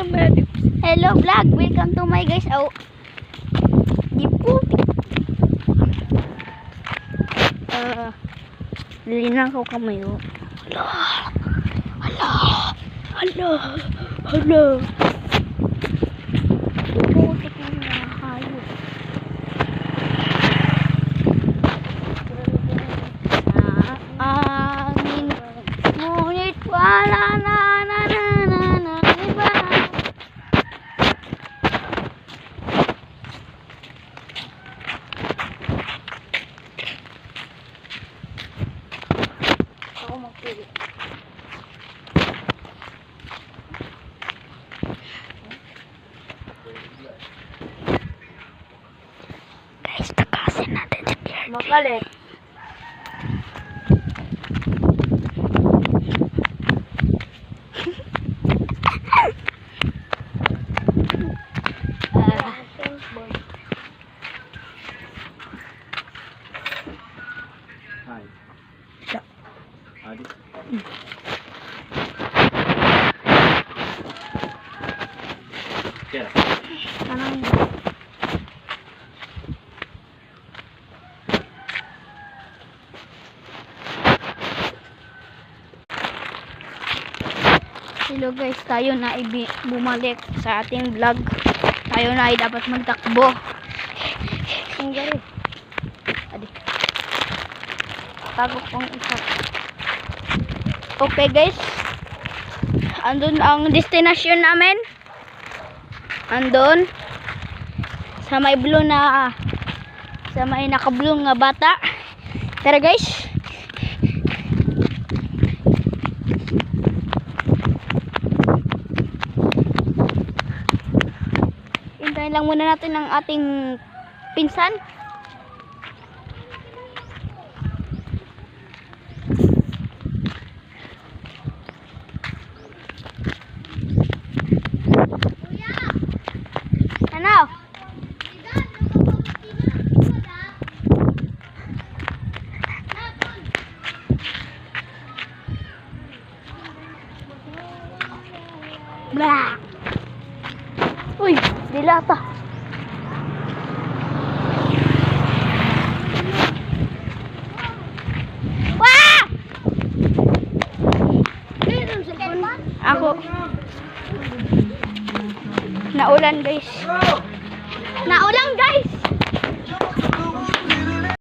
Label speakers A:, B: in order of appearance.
A: Hello vlog, welcome to my guys. Oh, gipo. Lina ko kamay. Hala. Angin, ngunit wala na. Guys, takasin natin si Pierre.
B: Makalit.
A: Hello guys, tayo na bumalik sa ating vlog. Tayo na ay dapat magtakbo. Ang gari. Adi. Tago kong isa. Okay guys. Andun ang destination namin. Andun. Sa may blue na, sa may naka-blue nga bata. Tara guys. Hintayin lang muna natin ang ating pinsan. Ano? Blah. Uy, dilata. Wah! Ako. Naulan guys. Naulan guys.